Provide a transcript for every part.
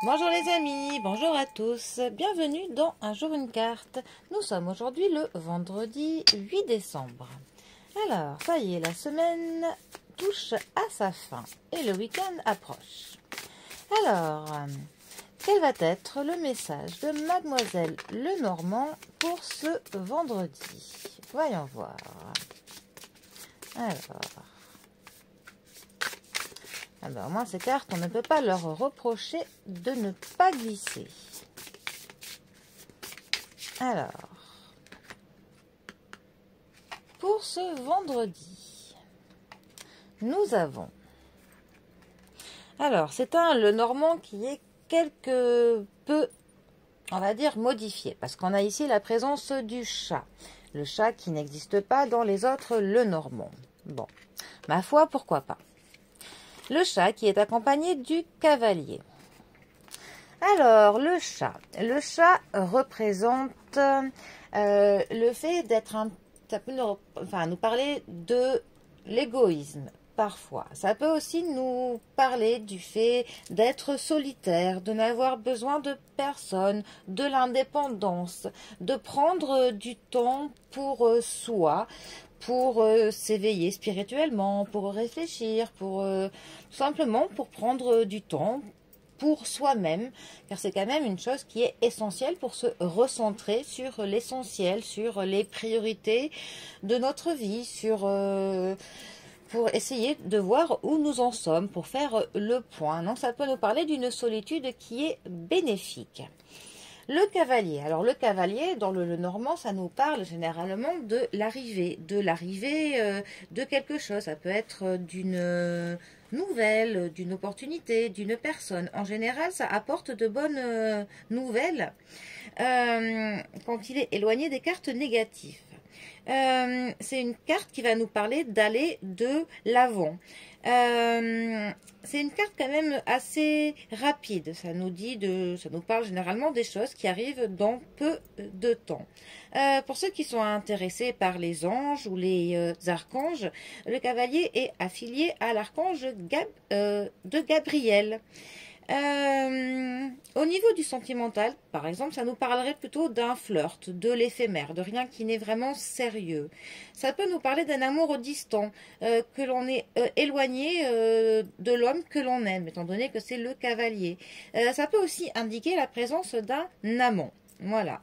Bonjour les amis, bonjour à tous, bienvenue dans Un jour une carte. Nous sommes aujourd'hui le vendredi 8 décembre. Alors, ça y est, la semaine touche à sa fin et le week-end approche. Alors, quel va être le message de Mademoiselle Lenormand pour ce vendredi? Voyons voir. Alors, au moins ces cartes, on ne peut pas leur reprocher de ne pas glisser. Alors, pour ce vendredi, nous avons... Alors, c'est un Lenormand qui est quelque peu, on va dire, modifié. Parce qu'on a ici la présence du chat. Le chat qui n'existe pas dans les autres Lenormand. Bon, ma foi, pourquoi pas. Le chat qui est accompagné du cavalier. Alors, le chat représente le fait d'être un... Ça peut nous parler de l'égoïsme, parfois. Ça peut aussi nous parler du fait d'être solitaire, de n'avoir besoin de personne, de l'indépendance, de prendre du temps pour soi, pour s'éveiller spirituellement, pour réfléchir, pour tout simplement pour prendre du temps pour soi-même, car c'est quand même une chose qui est essentielle pour se recentrer sur l'essentiel, sur les priorités de notre vie, pour essayer de voir où nous en sommes, pour faire le point. Donc ça peut nous parler d'une solitude qui est bénéfique. Le cavalier. Alors le cavalier, dans le Lenormand, ça nous parle généralement de l'arrivée de quelque chose. Ça peut être d'une nouvelle, d'une opportunité, d'une personne. En général, ça apporte de bonnes nouvelles quand il est éloigné des cartes négatives. C'est une carte qui va nous parler d'aller de l'avant. C'est une carte quand même assez rapide. Ça nous parle généralement des choses qui arrivent dans peu de temps. Pour ceux qui sont intéressés par les anges ou les archanges, le cavalier est affilié à l'archange de Gabriel. Au niveau du sentimental, par exemple, ça nous parlerait plutôt d'un flirt, de l'éphémère, de rien qui n'est vraiment sérieux. Ça peut nous parler d'un amour distant, que l'on est éloigné de l'homme que l'on aime, étant donné que c'est le cavalier. Ça peut aussi indiquer la présence d'un amant. Voilà.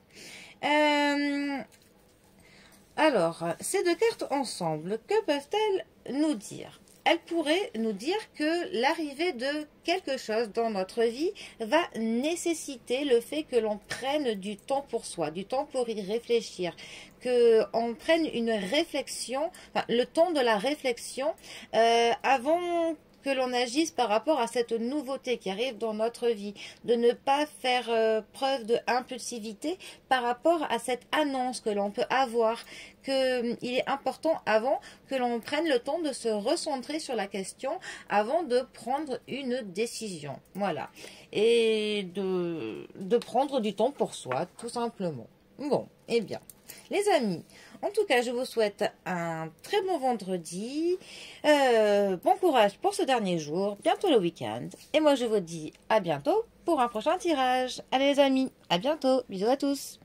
Alors, ces deux cartes ensemble, que peuvent-elles nous dire ? Elle pourrait nous dire que l'arrivée de quelque chose dans notre vie va nécessiter le fait que l'on prenne du temps pour soi, du temps pour y réfléchir, qu'on prenne une réflexion, enfin, le temps de la réflexion avant que l'on agisse par rapport à cette nouveauté qui arrive dans notre vie, de ne pas faire preuve de impulsivité par rapport à cette annonce que l'on peut avoir, qu'il est important avant que l'on prenne le temps de se recentrer sur la question avant de prendre une décision. Voilà. Et de prendre du temps pour soi, tout simplement. Bon, eh bien, les amis, en tout cas, je vous souhaite un très bon vendredi. Bon courage pour ce dernier jour, bientôt le week-end. Et moi, je vous dis à bientôt pour un prochain tirage. Allez les amis, à bientôt. Bisous à tous.